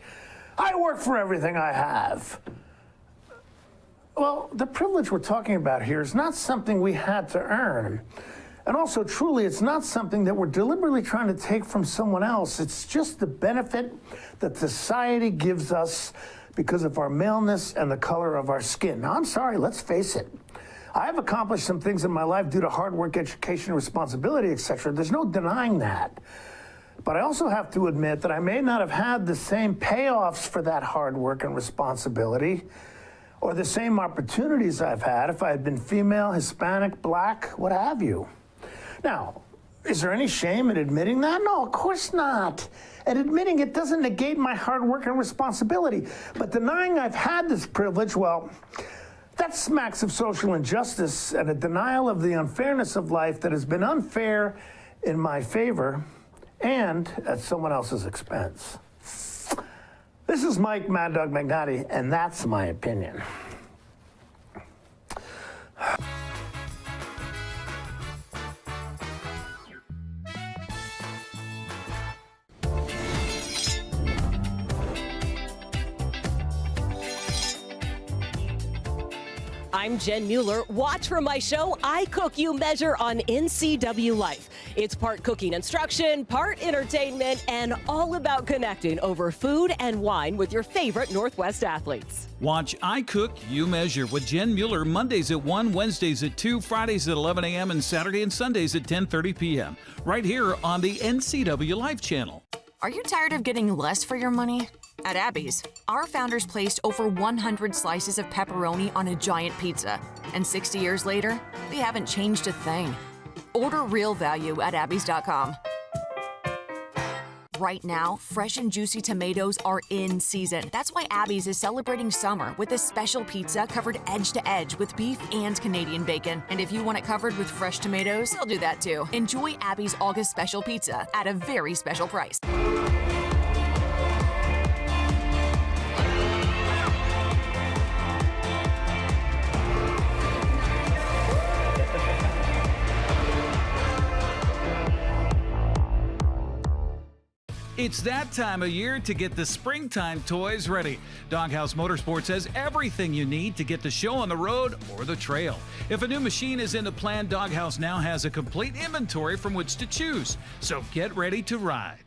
I work for everything I have. Well, the privilege we're talking about here is not something we had to earn. And also, truly, it's not something that we're deliberately trying to take from someone else. It's just the benefit that society gives us because of our maleness and the color of our skin. Now, I'm sorry, let's face it. I have accomplished some things in my life due to hard work, education, responsibility, etc. There's no denying that. But I also have to admit that I may not have had the same payoffs for that hard work and responsibility or the same opportunities I've had if I had been female, Hispanic, black, what have you. Now, is there any shame in admitting that? No, of course not. And admitting it doesn't negate my hard work and responsibility. But denying I've had this privilege, well, that smacks of social injustice and a denial of the unfairness of life that has been unfair in my favor and at someone else's expense. This is Mike Mad Dog Magnotti, and that's my opinion. I'm Jen Mueller. Watch for my show, I Cook, You Measure on NCW Life. It's part cooking instruction, part entertainment, and all about connecting over food and wine with your favorite Northwest athletes. Watch I Cook, You Measure with Jen Mueller Mondays at 1, Wednesdays at 2, Fridays at 11 a.m., and Saturday and Sundays at 10:30 p.m. right here on the NCW Life channel. Are you tired of getting less for your money? At Abby's, our founders placed over 100 slices of pepperoni on a giant pizza, and 60 years later, they haven't changed a thing. Order real value at abbys.com. Right now, fresh and juicy tomatoes are in season. That's why Abby's is celebrating summer with a special pizza covered edge to edge with beef and Canadian bacon. And if you want it covered with fresh tomatoes, they'll do that too. Enjoy Abby's August special pizza at a very special price. It's that time of year to get the springtime toys ready. Doghouse Motorsports has everything you need to get the show on the road or the trail. If a new machine is in the plan, Doghouse now has a complete inventory from which to choose. So get ready to ride.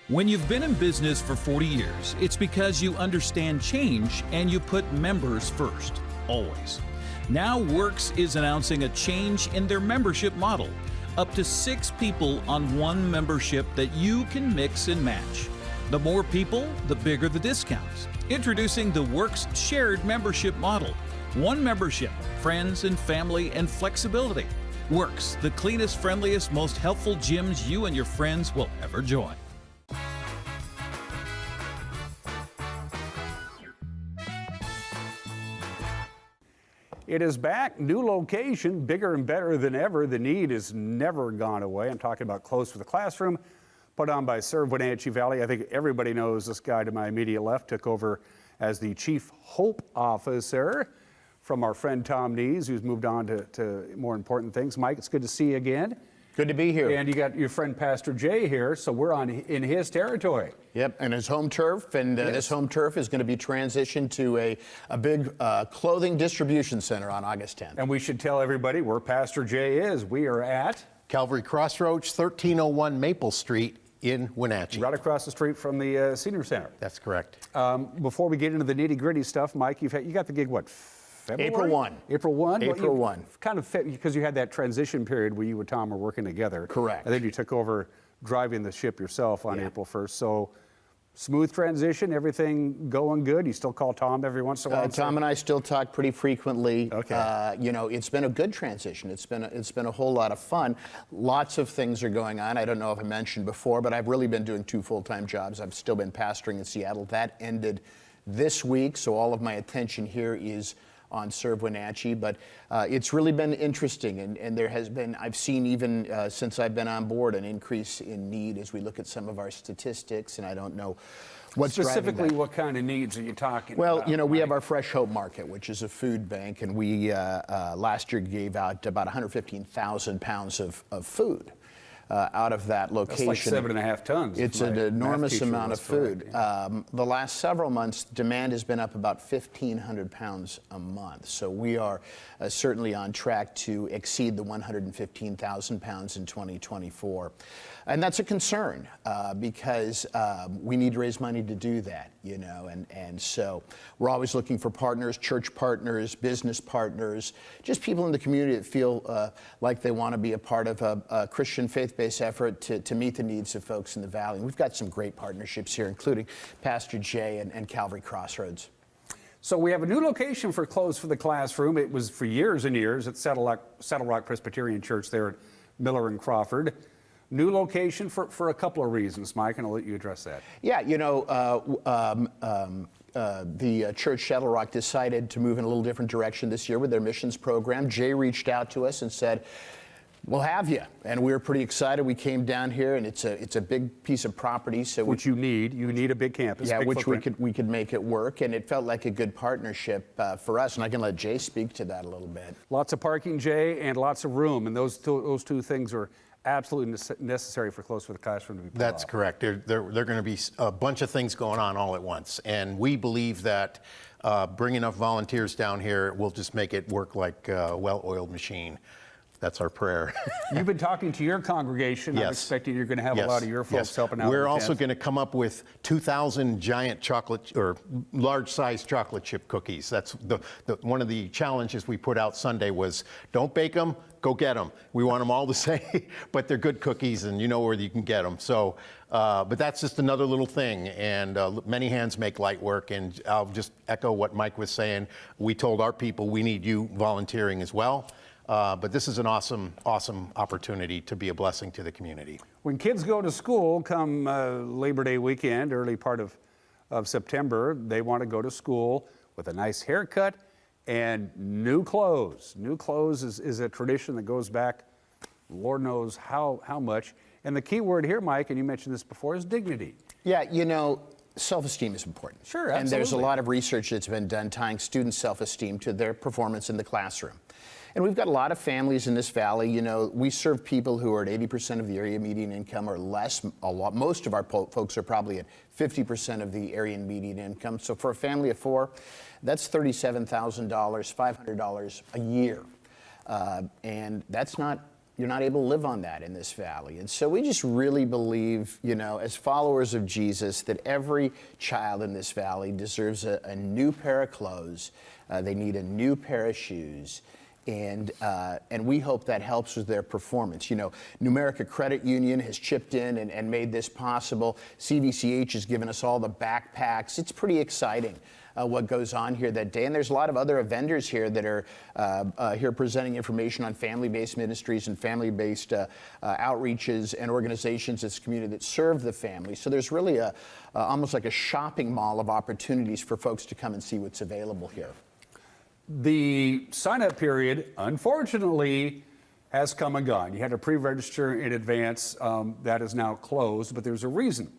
When you've been in business for 40 years, it's because you understand change and you put members first, always. Now Works is announcing a change in their membership model. Up to 6 people on one membership that you can mix and match. The more people, the bigger the discounts. Introducing the Works Shared Membership Model. One membership, friends and family and flexibility. Works, the cleanest, friendliest, most helpful gyms you and your friends will ever join. It is back, new location, bigger and better than ever. The need has never gone away. I'm talking about Close for the Classroom, put on by Serve Wenatchee Valley. I think everybody knows this guy to my immediate left took over as the Chief Hope Officer from our friend Tom Nees, who's moved on to more important things. Mike, it's good to see you again. Good to be here. And you got your friend Pastor Jay here, so we're in his territory. Yep, and his home turf, and Yes. this home turf is going to be transitioned to a big clothing distribution center on August 10th. And we should tell everybody where Pastor Jay is. We are at Calvary Crossroads, 1301 Maple Street in Wenatchee. right across the street from the Senior Center. That's correct. Before we get into the nitty-gritty stuff, Mike, you got the gig, what, February? April 1. April 1? April 1. Kind of fit, because you had that transition period where you and Tom were working together. Correct. And then you took over driving the ship yourself on April 1st. So smooth transition, everything going good? You still call Tom every once in a while? Tom and I still talk pretty frequently. Okay. It's been a good transition. It's been a whole lot of fun. Lots of things are going on. I don't know if I mentioned before, but I've really been doing 2 full-time jobs. I've still been pastoring in Seattle. That ended this week, so all of my attention here is on Serve Wenatchee, but it's really been interesting, and there has been, I've seen even since I've been on board, an increase in need as we look at some of our statistics, and I don't know what's Specifically, driving that. what kind of needs are you talking Well, about? we have our Fresh Hope Market, which is a food bank, and we last year gave out about 115,000 pounds of food. Out of that location. That's like 7.5 tons. It's My an enormous math teacher amount was of food. correct, The last several months, demand has been up about 1,500 pounds a month. So we are certainly on track to exceed the 115,000 pounds in 2024. And that's a concern because we need to raise money to do that, and so we're always looking for partners, church partners, business partners, just people in the community that feel like they want to be a part of a Christian faith-based effort to meet the needs of folks in the Valley. And we've got some great partnerships here, including Pastor Jay and Calvary Crossroads. So we have a new location for Close for the Classroom. It was for years and years at Saddle Rock Presbyterian Church there at Miller and Crawford. New location for a couple of reasons, Mike, and I'll let you address that. Yeah, the church Saddle Rock decided to move in a little different direction this year with their missions program. Jay reached out to us and said, We'll have you, and we're pretty excited. We came down here, and it's a big piece of property. So which you need a big campus. Yeah, big which footprint. we could make it work, and it felt like a good partnership for us. And I can let Jay speak to that a little bit. Lots of parking, Jay, and lots of room, and those two things are absolutely necessary for Close for the Classroom to be pulled That's off. correct. There are going to be a bunch of things going on all at once, and we believe that bringing enough volunteers down here will just make it work like a well-oiled machine. That's our prayer. You've been talking to your congregation. Yes. I'm expecting you're going to have a lot of your folks helping out. We're with also that. going to come up with 2,000 giant chocolate or large-sized chocolate chip cookies. That's one of the challenges we put out Sunday was don't bake them, go get them. We want them all the same, but they're good cookies, and you know where you can get them. So, but that's just another little thing, and many hands make light work. And I'll just echo what Mike was saying. We told our people we need you volunteering as well. But this is an awesome opportunity to be a blessing to the community. When kids go to school come Labor Day weekend, early part of September, they want to go to school with a nice haircut and new clothes. New clothes is a tradition that goes back, Lord knows how much. And the key word here, Mike, and you mentioned this before, is dignity. Yeah, you know, self-esteem is important. Sure, absolutely. And there's a lot of research that's been done tying students' self-esteem to their performance in the classroom. And we've got a lot of families in this valley. You know, we serve people who are at 80% of the area median income or less. Most of our folks are probably at 50% of the area median income. So for a family of four, that's $37,000, $500 a year. And that's not, you're not able to live on that in this valley. And so we just really believe, you know, as followers of Jesus, that every child in this valley deserves a new pair of clothes. They need a new pair of shoes. And we hope that helps with their performance. You know, Numerica Credit Union has chipped in and made this possible. CVCH has given us all the backpacks. It's pretty exciting what goes on here that day. And there's a lot of other vendors here that are here presenting information on family-based ministries and family-based outreaches and organizations in this community that serve the family. So there's really almost like a shopping mall of opportunities for folks to come and see what's available here. The sign-up period, unfortunately, has come and gone. You had to pre-register in advance. That is now closed, but there's a reason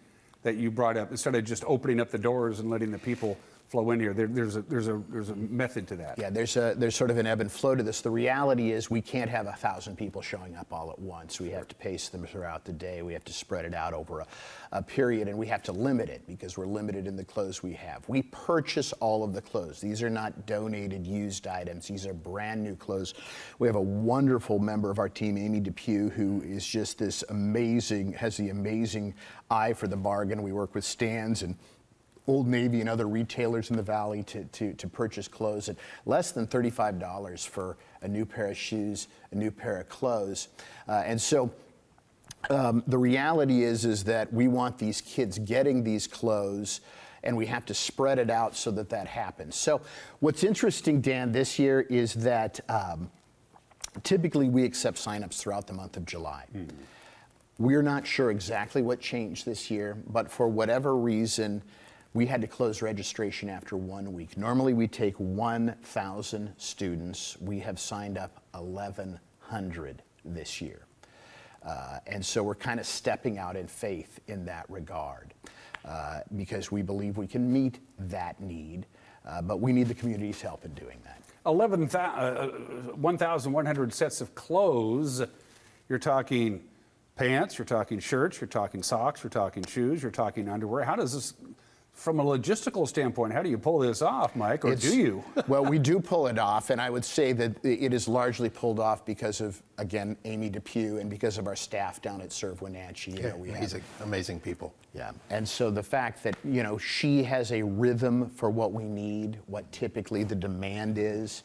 that you brought up. Instead of just opening up the doors and letting the people flow in here, there's a method to that. Yeah, there's sort of an ebb and flow to this. The reality is we can't have 1,000 people showing up all at once. We have to pace them throughout the day. We have to spread it out over a period, and we have to limit it because we're limited in the clothes we have. We purchase all of the clothes. These are not donated, used items. These are brand new clothes. We have a wonderful member of our team, Amy Depew, who is just this amazing, has the amazing eye for the bargain. We work with Stans and Old Navy and other retailers in the valley to purchase clothes at less than $35 for a new pair of shoes, a new pair of clothes. And so the reality is that we want these kids getting these clothes, and we have to spread it out so that happens. So what's interesting, Dan, this year is that typically we accept signups throughout the month of July. Mm-hmm. We're not sure exactly what changed this year, but for whatever reason, we had to close registration after 1 week. Normally we take 1,000 students. We have signed up 1,100 this year. And so we're kind of stepping out in faith in that regard because we believe we can meet that need, but we need the community's help in doing that. 1,100 sets of clothes. You're talking pants, you're talking shirts, you're talking socks, you're talking shoes, you're talking underwear. How does this, from a logistical standpoint, how do you pull this off, Mike, or do you? Well, we do pull it off, and I would say that it is largely pulled off because of, again, Amy Depew and because of our staff down at Serve Wenatchee. You know, we have amazing people. Yeah, and so the fact that, you know, she has a rhythm for what we need, what typically the demand is,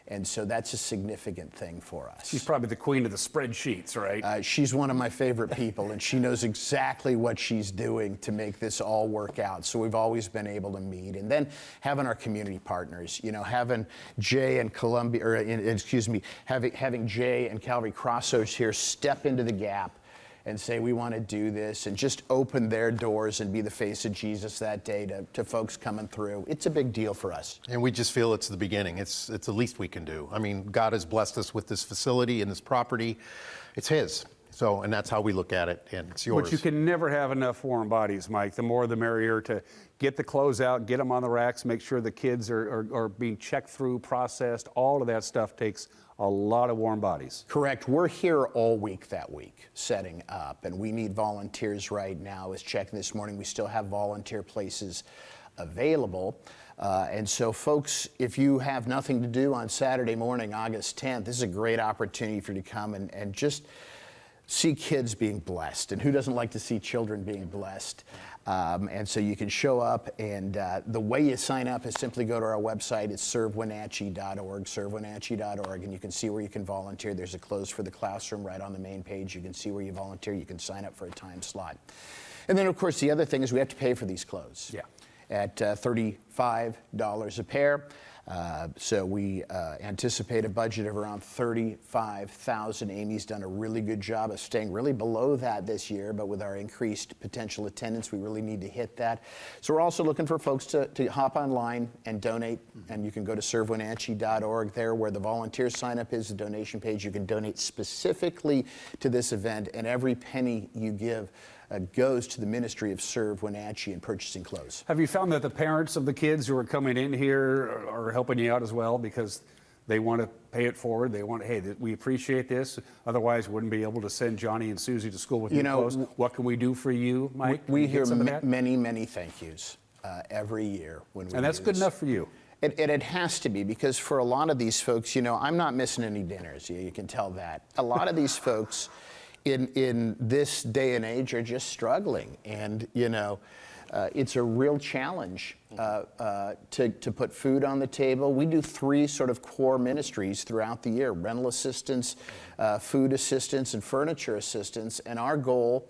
and so that's a significant thing for us. She's probably the queen of the spreadsheets, right? She's one of my favorite people, and she knows exactly what she's doing to make this all work out. So we've always been able to meet. And then having our community partners, you know, having Jay and Columbia, or having Jay and Calvary Crossos here step into the gap and say, we want to do this, and just open their doors and be the face of Jesus that day to folks coming through. It's a big deal for us. And we just feel it's the beginning. It's the least we can do. I mean, God has blessed us with this facility and this property. It's His. So, and that's how we look at it, and it's yours. But you can never have enough warm bodies, Mike. The more the merrier, to get the clothes out, get them on the racks, make sure the kids are being checked through, processed. All of that stuff takes a lot of warm bodies. Correct. We're here all week that week setting up, and we need volunteers right now. I was checking this morning. We still have volunteer places available. And so, folks, if you have nothing to do on Saturday morning, August 10th, this is a great opportunity for you to come and just see kids being blessed. And who doesn't like to see children being blessed? And so you can show up, and the way you sign up is simply go to our website. It's servewenatchee.org, servewenatchee.org, and you can see where you can volunteer. There's a close for the classroom right on the main page. You can see where you volunteer. You can sign up for a time slot. And then, of course, the other thing is we have to pay for these clothes. Yeah. At $35 a pair. So we anticipate a budget of around $35,000. Amy's done a really good job of staying really below that this year, but with our increased potential attendance, we really need to hit that. So we're also looking for folks to hop online and donate, and you can go to servewenatchee.org there where the volunteer sign up is, the donation page. You can donate specifically to this event, and every penny you give goes to the ministry of Serve Wenatchee and purchasing clothes. Have you found that the parents of the kids who are coming in here are helping you out as well, because they want to pay it forward? They want, hey, we appreciate this. Otherwise, we wouldn't be able to send Johnny and Susie to school with new clothes. What can we do for you, Mike? We hear many, many thank yous every year when we And that's good enough for you. It has to be, because for a lot of these folks, I'm not missing any dinners. You can tell that. A lot of these folks in this day and age are just struggling, and it's a real challenge to put food on the table. We do 3 sort of core ministries throughout the year: rental assistance, food assistance, and furniture assistance. And our goal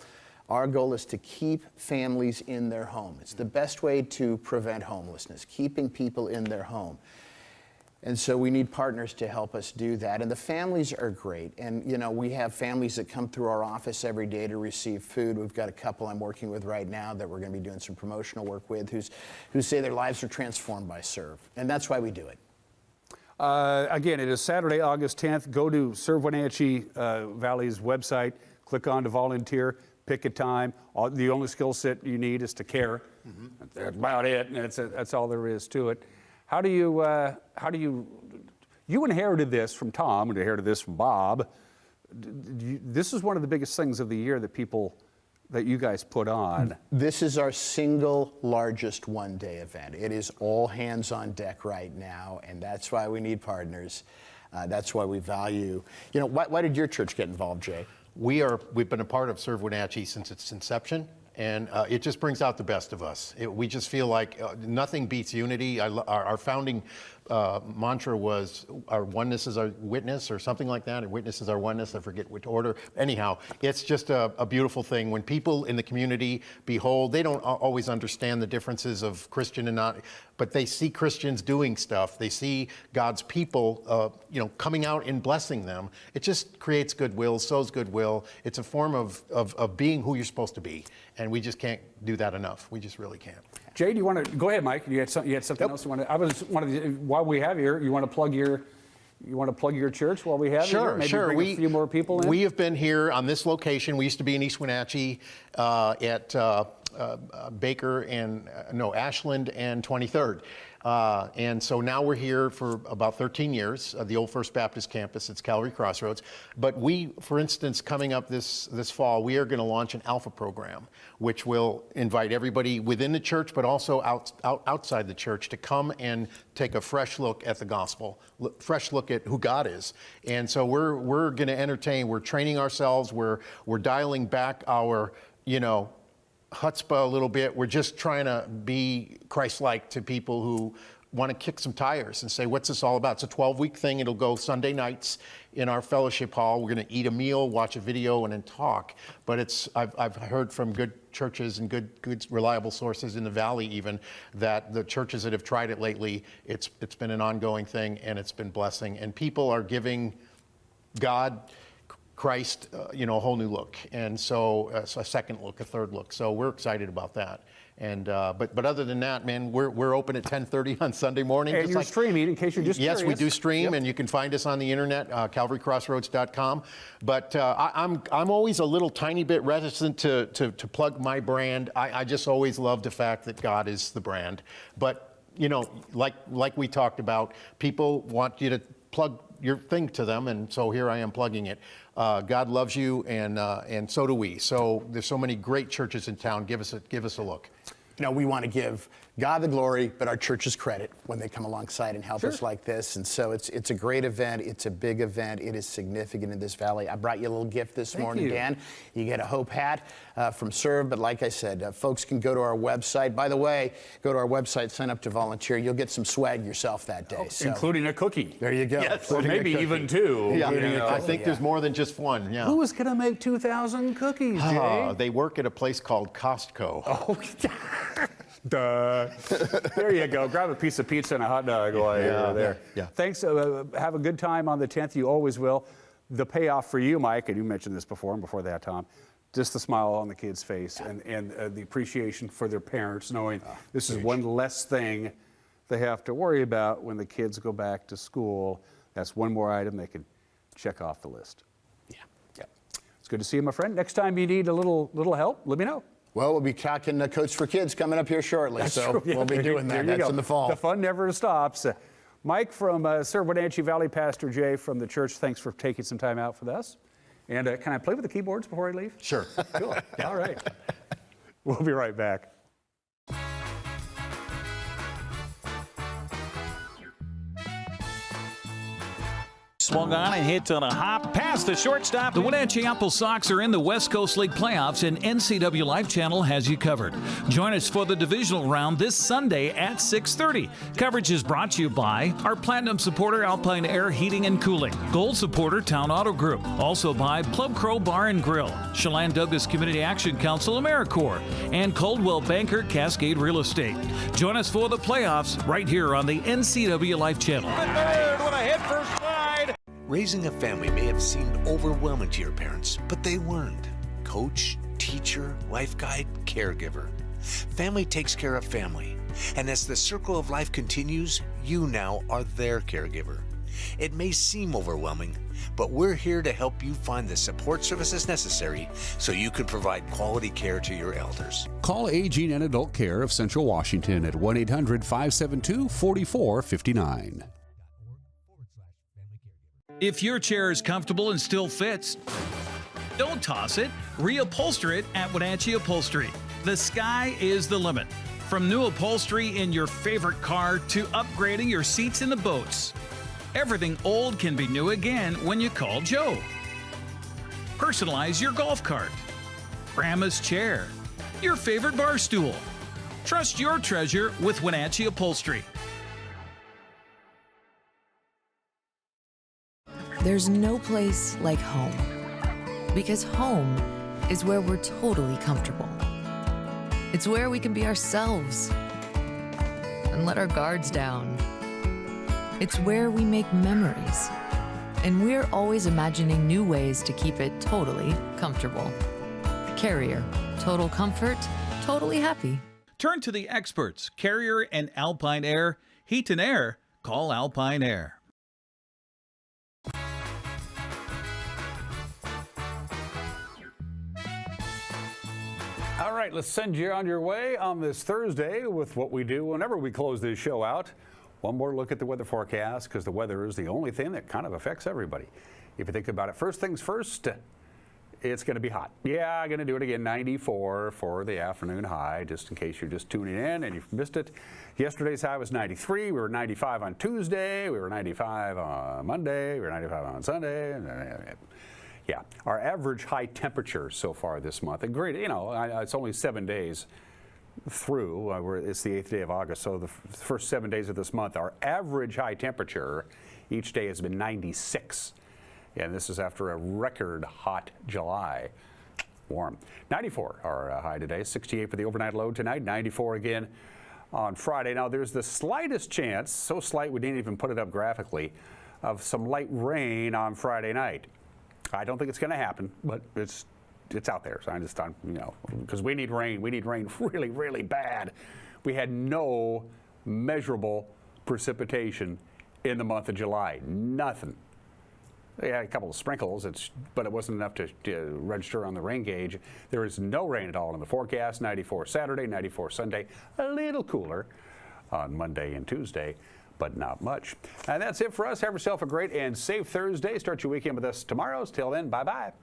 is to keep families in their home. It's the best way to prevent homelessness, keeping people in their home. And so we need partners to help us do that. And the families are great. And, we have families that come through our office every day to receive food. We've got a couple I'm working with right now that we're going to be doing some promotional work with who say their lives are transformed by Serve. And that's why we do it. Again, it is Saturday, August 10th. Go to Serve Wenatchee Valley's website, click on to volunteer, pick a time. The only skill set you need is to care. Mm-hmm. That's about it. And that's all there is to it. How do you inherited this from Tom and inherited this from Bob. This is one of the biggest things of the year that you guys put on. This is our single largest one-day event. It is all hands on deck right now, and that's why we need partners. That's why we value. Why did your church get involved, Jay? We've been a part of Serve Wenatchee since its inception. And it just brings out the best of us. We just feel like nothing beats unity. Our founding mantra was, our oneness is our witness, or something like that. Our witness is our oneness. I forget which order. Anyhow, it's just a beautiful thing. When people in the community behold, they don't always understand the differences of Christian and not, but they see Christians doing stuff. They see God's people, coming out and blessing them. It just creates goodwill, sows goodwill. It's a form of being who you're supposed to be. And we just can't do that enough. We just really can't. Jay, do you want to go ahead, Mike? You had something else you want to? While we have you, you want to plug your church while we have you here? Maybe Sure. Bring a few more people in. We have been here on this location. We used to be in East Wenatchee at Baker and Ashland and 23rd. And so now we're here for about 13 years, the old First Baptist campus. It's Calvary Crossroads. But we, for instance, coming up this fall, we are going to launch an Alpha program, which will invite everybody within the church, but also outside the church, to come and take a fresh look at the gospel, fresh look at who God is. And so we're going to entertain. We're training ourselves. We're dialing back our, chutzpah a little bit. We're just trying to be Christ-like to people who want to kick some tires and say, what's this all about? It's a 12-week thing. It'll go Sunday nights in our fellowship hall. We're going to eat a meal, watch a video, and then talk. But I've heard from good churches and good reliable sources in the valley even, that the churches that have tried it lately, it's been an ongoing thing, and it's been blessing. And people are giving God Christ, a whole new look. And so a second look, a third look. So we're excited about that. And but other than that, man, we're open at 10:30 on Sunday morning. And you're streaming, in case you're just yes, curious. we do stream, and you can find us on the internet, CalvaryCrossroads.com. But I'm always a little tiny bit reticent to plug my brand. I just always love the fact that God is the brand. But like we talked about, people want you to plug your thing to them, and so here I am plugging it. God loves you, and so do we. So there's so many great churches in town. Give us a look. We want to give God the glory, but our churches credit when they come alongside and help us like this. And so it's a great event. It's a big event. It is significant in this valley. I brought you a little gift this morning, Dan. You get a Hope hat from Serve. But like I said, folks can go to our website. By the way, go to our website, sign up to volunteer. You'll get some swag yourself that day. So, including a cookie. There you go. Yes, or maybe even two. Yeah, I think there's more than just one. Yeah. Who is going to make 2,000 cookies, Jay? They work at a place called Costco. Oh, duh. There you go. Grab a piece of pizza and a hot dog while you're there. Yeah. Thanks. Have a good time on the 10th. You always will. The payoff for you, Mike, and you mentioned this before, and before that, Tom, just the smile on the kid's face and the appreciation for their parents, knowing this is one less thing they have to worry about when the kids go back to school. That's one more item they can check off the list. Yeah. It's good to see you, my friend. Next time you need a little help, let me know. Well, we'll be talking Coach for Kids coming up here shortly. That's so true. Yeah, we'll be doing that. That's in the fall. The fun never stops. Mike from Serve Wenatchee Valley, Pastor Jay from the church, thanks for taking some time out for us. And can I play with the keyboards before I leave? Sure. Cool. All right. We'll be right back. Swung on and hit on a hop past the shortstop. The Wenatchee Apple Sox are in the West Coast League playoffs, and NCW Life Channel has you covered. Join us for the divisional round this Sunday at 6:30. Coverage is brought to you by our Platinum supporter, Alpine Air Heating and Cooling, Gold supporter, Town Auto Group, also by Plum Crow Bar and Grill, Chelan Douglas Community Action Council, AmeriCorps, and Coldwell Banker Cascade Real Estate. Join us for the playoffs right here on the NCW Life Channel. With a hit for slide. Raising a family may have seemed overwhelming to your parents, but they weren't. Coach, teacher, life guide, caregiver. Family takes care of family. And as the circle of life continues, you now are their caregiver. It may seem overwhelming, but we're here to help you find the support services necessary so you can provide quality care to your elders. Call Aging and Adult Care of Central Washington at 1-800-572-4459. If your chair is comfortable and still fits, don't toss it. Reupholster it at Wenatchee Upholstery. The sky is the limit. From new upholstery in your favorite car to upgrading your seats in the boats. Everything old can be new again when you call Joe. Personalize your golf cart, grandma's chair, your favorite bar stool. Trust your treasure with Wenatchee Upholstery. There's no place like home, because home is where we're totally comfortable. It's where we can be ourselves and let our guards down. It's where we make memories, and we're always imagining new ways to keep it totally comfortable. Carrier, total comfort, totally happy. Turn to the experts, Carrier and Alpine Air. Heat and air, call Alpine Air. All right, let's send you on your way on this Thursday with what we do whenever we close this show out. One more look at the weather forecast, because the weather is the only thing that kind of affects everybody. If you think about it, first things first, it's going to be hot. Yeah, I'm going to do it again, 94 for the afternoon high, just in case you're just tuning in and you've missed it. Yesterday's high was 93. We were 95 on Tuesday. We were 95 on Monday. We were 95 on Sunday. Yeah, our average high temperature so far this month, and great, it's only 7 days through, it's the 8th day of August, so the first 7 days of this month, our average high temperature each day has been 96. And this is after a record hot July. Warm. 94 our high today, 68 for the overnight low tonight, 94 again on Friday. Now there's the slightest chance, so slight we didn't even put it up graphically, of some light rain on Friday night. I don't think it's going to happen, but it's out there. So I just thought, because we need rain. We need rain really, really bad. We had no measurable precipitation in the month of July. Nothing. We had a couple of sprinkles, but it wasn't enough to register on the rain gauge. There is no rain at all in the forecast. 94 Saturday, 94 Sunday. A little cooler on Monday and Tuesday, but not much. And that's it for us. Have yourself a great and safe Thursday. Start your weekend with us tomorrow. Till then, bye-bye.